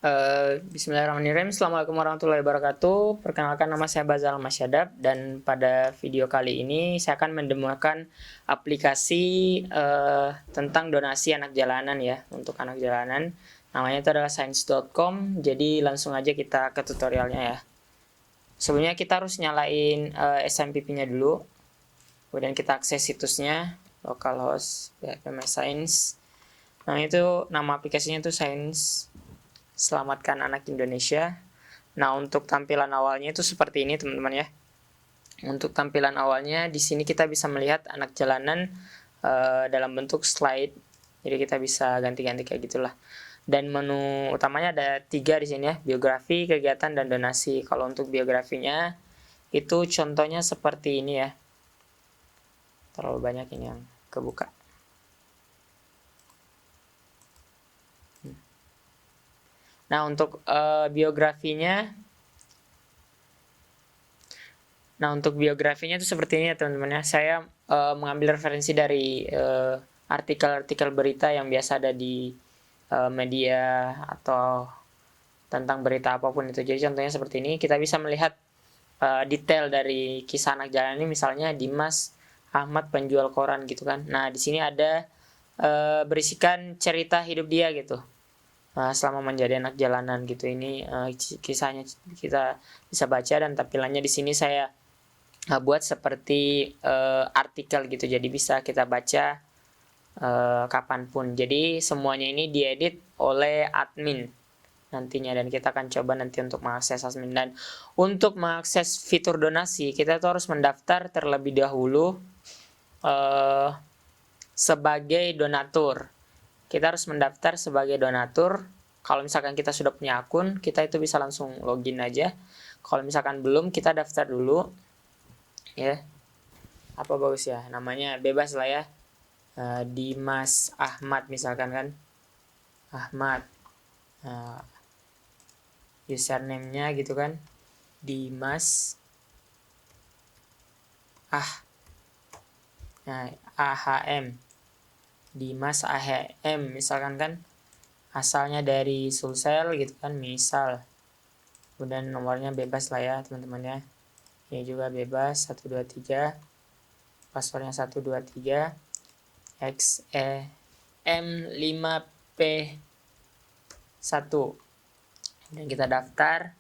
Bismillahirrahmanirrahim. Assalamualaikum warahmatullahi wabarakatuh. Perkenalkan, nama saya Bazal Masyadab, dan pada video kali ini saya akan mendemokan aplikasi tentang donasi anak jalanan ya, untuk anak jalanan. Namanya itu adalah science.com. Jadi langsung aja kita ke tutorialnya ya. Sebelumnya kita harus nyalain SMPP-nya dulu. Kemudian kita akses situsnya, localhost science. Nah, itu nama aplikasinya itu Science Selamatkan Anak Indonesia. Nah, untuk tampilan awalnya itu seperti ini, teman-teman ya. Untuk tampilan awalnya di sini kita bisa melihat anak jalanan dalam bentuk slide. Jadi kita bisa ganti-ganti kayak gitulah. Dan menu utamanya ada 3 di sini ya, biografi, kegiatan, dan donasi. Kalau untuk biografinya itu contohnya seperti ini ya. Terlalu banyak ini yang kebuka. Nah, untuk biografinya itu seperti ini ya, teman-teman ya. Saya mengambil referensi dari artikel-artikel berita yang biasa ada di media atau tentang berita apapun itu. Jadi contohnya seperti ini, kita bisa melihat detail dari kisah anak jalanan ini, misalnya Dimas Ahmad penjual koran gitu kan. Nah, di sini ada berisikan cerita hidup dia gitu. Selama menjadi anak jalanan gitu. Ini kisahnya kita bisa baca, dan tampilannya di sini saya buat seperti artikel gitu, jadi bisa kita baca kapanpun. Jadi semuanya ini diedit oleh admin nantinya, dan kita akan coba nanti untuk mengakses admin. Dan untuk mengakses fitur donasi, kita tuh harus mendaftar terlebih dahulu sebagai donatur. Kita harus mendaftar sebagai donatur. Kalau misalkan kita sudah punya akun, kita itu bisa langsung login aja. Kalau misalkan belum, kita daftar dulu ya. Apa bagus ya, namanya bebas lah ya. Dimas Ahmad misalkan kan, Ahmad. Username-nya gitu kan, Dimas AHM, Dimas AHM misalkan kan, asalnya dari Sulsel gitu kan misal. Kemudian nomornya bebas lah ya, teman-teman ya. Ini juga bebas, 123, passwordnya 123 XEM5P1. Dan kita daftar.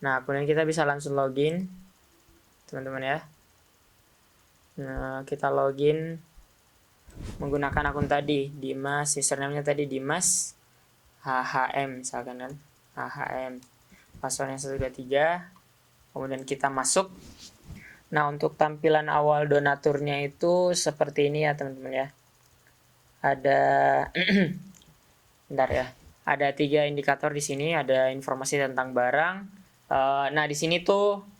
Nah, kemudian kita bisa langsung login, teman-teman ya. Nah, kita login menggunakan akun tadi, Dimas, username-nya tadi Dimas HHM misalkan kan, HHM, passwordnya 123. Kemudian kita masuk. Nah, untuk tampilan awal donaturnya itu seperti ini ya, teman-teman ya. Ada bentar ya. Ada 3 indikator di sini, ada informasi tentang barang. Nah, di sini tuh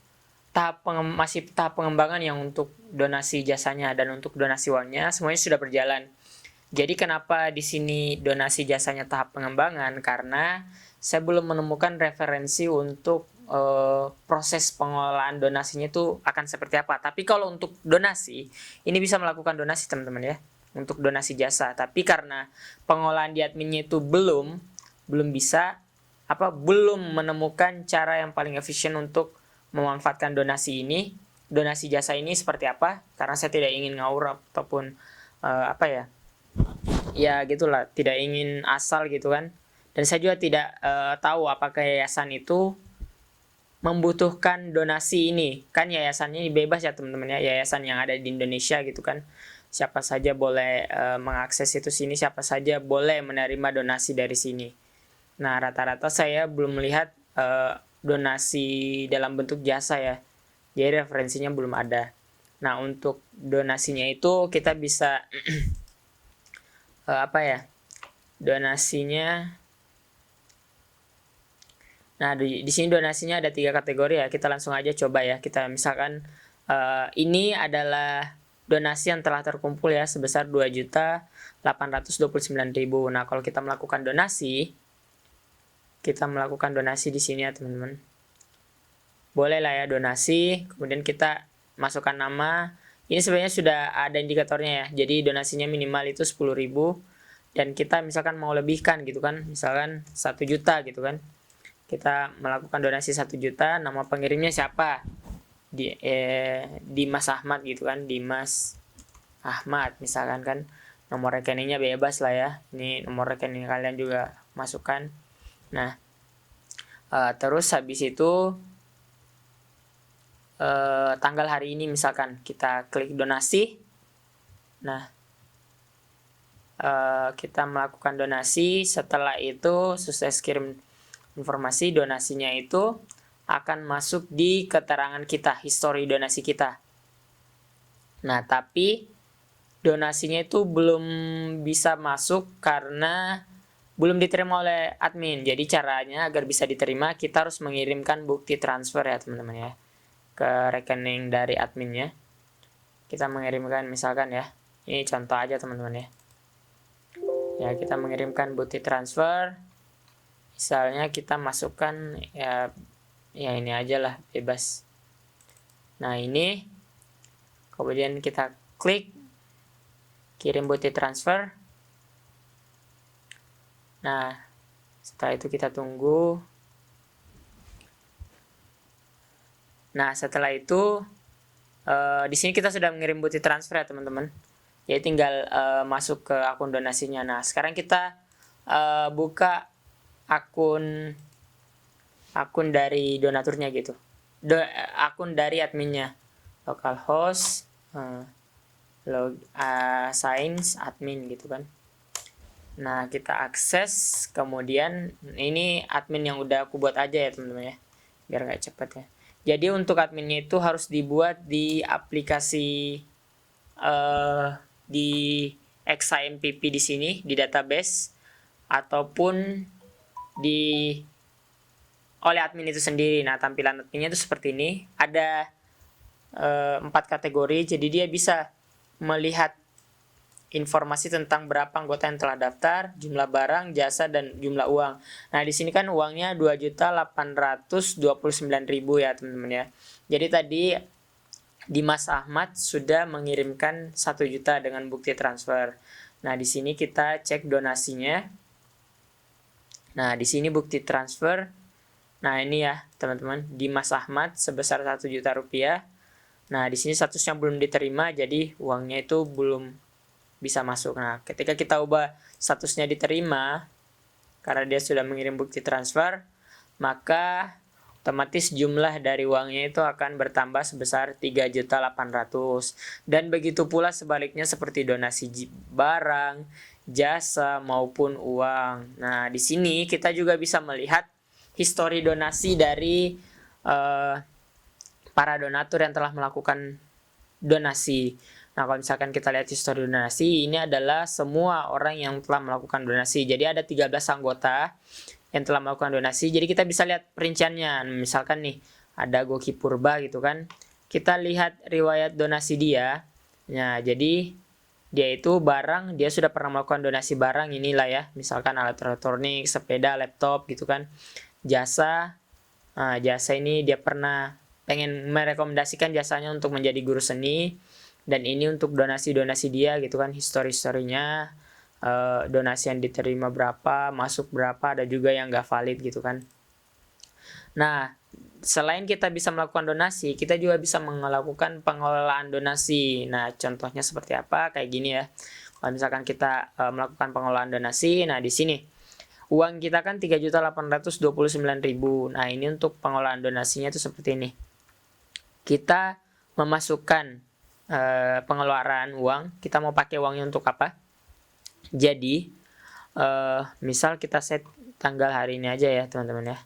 masih tahap pengembangan yang untuk donasi jasanya, dan untuk donasi uangnya semuanya sudah berjalan. Jadi kenapa di sini donasi jasanya tahap pengembangan? Karena saya belum menemukan referensi untuk proses pengelolaan donasinya itu akan seperti apa. Tapi kalau untuk donasi, ini bisa melakukan donasi, teman-teman ya, untuk donasi jasa. Tapi karena pengolahan di adminnya itu belum menemukan cara yang paling efisien untuk memanfaatkan donasi jasa ini seperti apa, karena saya tidak ingin ngawur ataupun ya gitulah, tidak ingin asal gitu kan. Dan saya juga tidak tahu apakah yayasan itu membutuhkan donasi ini. Kan yayasannya bebas ya, teman-teman ya, yayasan yang ada di Indonesia gitu kan. Siapa saja boleh mengakses itu sini, siapa saja boleh menerima donasi dari sini. Nah, rata-rata saya belum melihat donasi dalam bentuk jasa ya. Jadi referensinya belum ada. Nah, untuk donasinya itu kita bisa donasinya. Nah, di sini donasinya ada 3 kategori ya. Kita langsung aja coba ya. Kita misalkan ini adalah donasi yang telah terkumpul ya, sebesar 2.829.000. Nah, kalau kita melakukan donasi, di sini ya, teman-teman. Boleh lah ya donasi, kemudian kita masukkan nama. Ini sebenarnya sudah ada indikatornya ya. Jadi donasinya minimal itu 10.000. dan kita misalkan mau lebihkan gitu kan, misalkan 1 juta gitu kan, kita melakukan donasi 1 juta, nama pengirimnya siapa, Dimas Ahmad gitu kan, Dimas Ahmad misalkan kan, nomor rekeningnya bebas lah ya, ini nomor rekening kalian juga masukkan. Nah terus habis itu tanggal hari ini misalkan kita klik donasi. Nah kita melakukan donasi, setelah itu sukses kirim informasi, donasinya itu akan masuk di keterangan kita, histori donasi kita. Nah tapi donasinya itu belum bisa masuk karena belum diterima oleh admin. Jadi caranya agar bisa diterima, kita harus mengirimkan bukti transfer ya teman-teman ya, ke rekening dari adminnya. Kita mengirimkan misalkan ya, ini contoh aja teman-teman ya. Ya, kita mengirimkan bukti transfer. Misalnya kita masukkan ya ini aja lah, bebas. Nah, ini kemudian kita klik kirim bukti transfer. Nah, setelah itu kita tunggu. Nah, setelah itu di sini kita sudah mengirim bukti transfer ya teman-teman. Jadi tinggal masuk ke akun donasinya. Nah, sekarang kita buka akun dari donaturnya gitu. Akun dari adminnya. Localhost signs admin gitu kan. Nah, kita akses, kemudian ini admin yang udah aku buat aja ya teman-teman ya, biar nggak cepet ya. Jadi untuk adminnya itu harus dibuat di aplikasi di XAMPP di sini, di database, ataupun oleh admin itu sendiri. Nah, tampilan adminnya itu seperti ini. Ada 4 kategori, jadi dia bisa melihat informasi tentang berapa anggota yang telah daftar, jumlah barang, jasa, dan jumlah uang. Nah, di sini kan uangnya 2.829.000 ya, teman-teman ya. Jadi tadi Dimas Ahmad sudah mengirimkan 1 juta dengan bukti transfer. Nah, di sini kita cek donasinya. Nah, di sini bukti transfer. Nah, ini ya, teman-teman, Dimas Ahmad sebesar 1 juta rupiah. Nah, di sini statusnya belum diterima, jadi uangnya itu belum bisa masuk. Nah, ketika kita ubah statusnya diterima, karena dia sudah mengirim bukti transfer, maka otomatis jumlah dari uangnya itu akan bertambah sebesar 3.800.000. Dan begitu pula sebaliknya seperti donasi barang, jasa, maupun uang. Nah, di sini kita juga bisa melihat histori donasi dari para donatur yang telah melakukan donasi. Nah, kalau misalkan kita lihat histori donasi, ini adalah semua orang yang telah melakukan donasi. Jadi ada 13 anggota yang telah melakukan donasi. Jadi kita bisa lihat perinciannya. Misalkan nih, ada Goki Purba gitu kan. Kita lihat riwayat donasi dia. Nah, jadi dia itu barang, dia sudah pernah melakukan donasi barang, inilah ya. Misalkan alat elektronik, sepeda, laptop gitu kan. Jasa, nah, jasa ini dia pernah pengen merekomendasikan jasanya untuk menjadi guru seni. Dan ini untuk donasi-donasi dia gitu kan, histori-historinya, donasi yang diterima berapa, masuk berapa, ada juga yang nggak valid gitu kan. Nah, selain kita bisa melakukan donasi, kita juga bisa melakukan pengelolaan donasi. Nah, contohnya seperti apa? Kayak gini ya. Kalau misalkan kita melakukan pengelolaan donasi, nah di sini uang kita kan 3.829.000. Nah, ini untuk pengelolaan donasinya itu seperti ini. Kita memasukkan pengeluaran uang, kita mau pakai uangnya untuk apa. Jadi misal kita set tanggal hari ini aja ya teman-teman ya,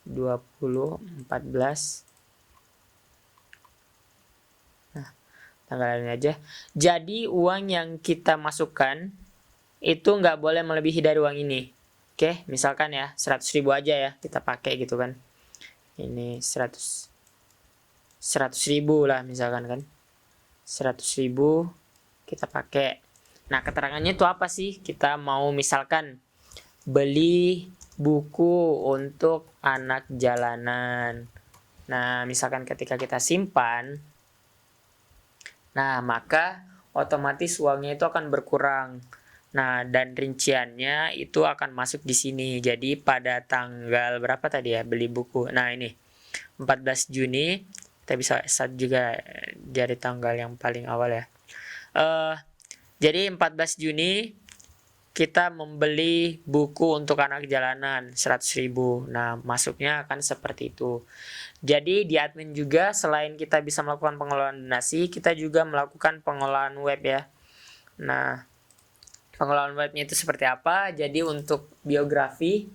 2014. Nah, tanggal hari ini aja. Jadi uang yang kita masukkan itu nggak boleh melebihi dari uang ini. Oke, misalkan ya 100.000 aja ya kita pakai gitu kan. Ini 100.000 lah misalkan kan, 100.000 kita pakai. Nah, keterangannya itu apa sih? Kita mau misalkan beli buku untuk anak jalanan. Nah, misalkan ketika kita simpan, nah maka otomatis uangnya itu akan berkurang. Nah, dan rinciannya itu akan masuk di sini. Jadi pada tanggal berapa tadi ya beli buku? Nah, ini 14 Juni. Kita bisa set juga dari tanggal yang paling awal ya. Jadi 14 Juni kita membeli buku untuk anak jalanan 100.000. Nah, masuknya akan seperti itu. Jadi di admin juga selain kita bisa melakukan pengelolaan donasi, kita juga melakukan pengelolaan web ya. Nah, pengelolaan webnya itu seperti apa? Jadi untuk biografi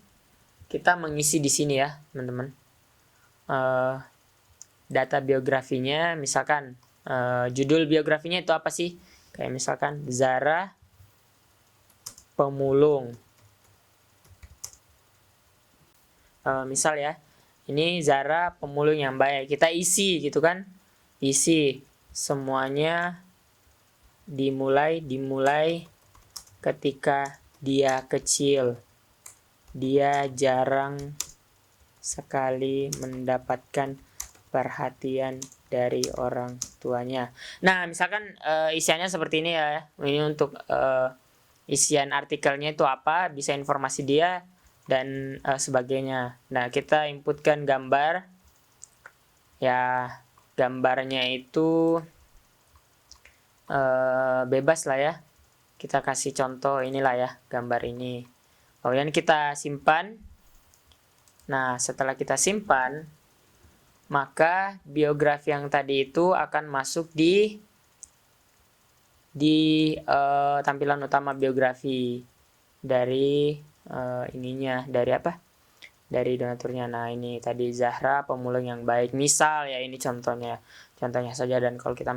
kita mengisi di sini ya, teman-teman. Data biografinya, misalkan judul biografinya itu apa sih? Kayak misalkan Zara Pemulung. Misal ya, ini Zara Pemulung yang baik. Kita isi gitu kan? Isi semuanya dimulai ketika dia kecil. Dia jarang sekali mendapatkan perhatian dari orang tuanya. Nah, misalkan isiannya seperti ini ya. Ini untuk isian artikelnya itu apa, bisa informasi dia dan sebagainya. Nah, kita inputkan gambar. Ya, gambarnya itu bebas lah ya. Kita kasih contoh inilah ya, gambar ini. Kemudian kita simpan. Nah, setelah kita simpan, maka biografi yang tadi itu akan masuk di tampilan utama biografi dari ininya, dari apa? Dari donaturnya. Nah, ini tadi Zahra Pemulung yang baik. Misal ya, ini contohnya saja. Dan kalau kita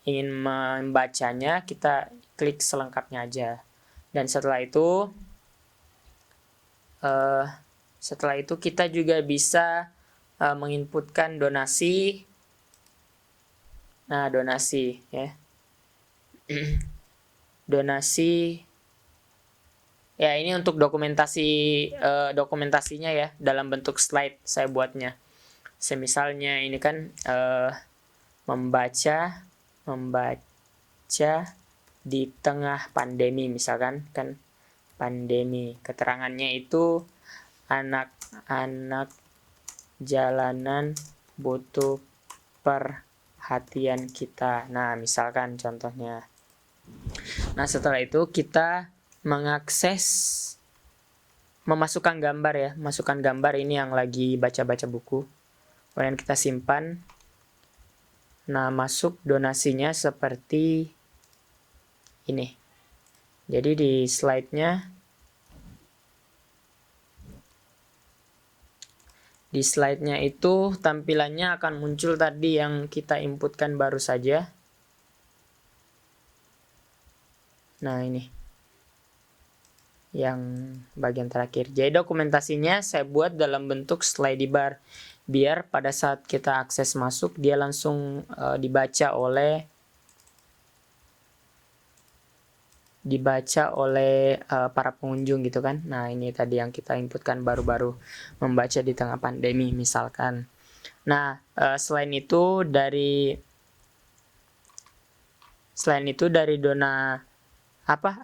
ingin membacanya, kita klik selengkapnya aja. Dan setelah itu kita juga bisa menginputkan donasi. Nah, donasi ya. Donasi ya, ini untuk dokumentasinya ya, dalam bentuk slide saya buatnya. Semisalnya ini kan membaca di tengah pandemi, misalkan kan pandemi. Keterangannya itu anak-anak jalanan butuh perhatian kita. Nah, misalkan contohnya. Nah, setelah itu kita memasukkan gambar ya. Masukkan gambar ini yang lagi baca-baca buku. Kemudian kita simpan. Nah, masuk donasinya seperti ini. Jadi di slide-nya itu tampilannya akan muncul tadi yang kita inputkan baru saja. Nah, ini yang bagian terakhir. Jadi dokumentasinya saya buat dalam bentuk slide bar, biar pada saat kita akses masuk dia langsung dibaca oleh para pengunjung gitu kan. Nah, ini tadi yang kita inputkan baru-baru, membaca di tengah pandemi misalkan. Nah, selain itu dari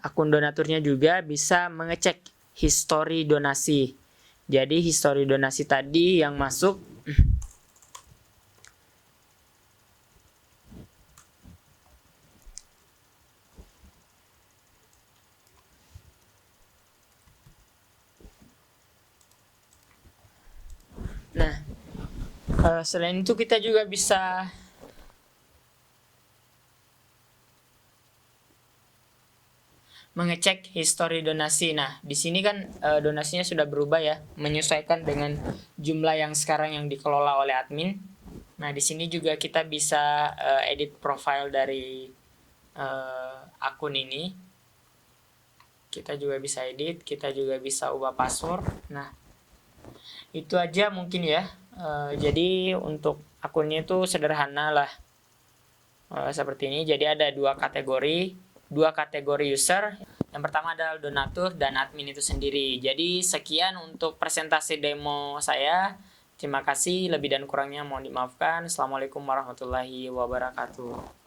akun donaturnya juga bisa mengecek histori donasi. Jadi histori donasi tadi yang masuk selain itu kita juga bisa mengecek histori donasi. Nah, di sini kan donasinya sudah berubah ya, menyesuaikan dengan jumlah yang sekarang yang dikelola oleh admin. Nah, di sini juga kita bisa edit profile dari akun ini. Kita juga bisa edit, kita juga bisa ubah password. Nah, itu aja mungkin ya. Jadi untuk akunnya itu sederhana lah, seperti ini. Jadi ada dua kategori user. Yang pertama adalah donatur dan admin itu sendiri. Jadi sekian untuk presentasi demo saya. Terima kasih, lebih dan kurangnya mohon dimaafkan. Assalamualaikum warahmatullahi wabarakatuh.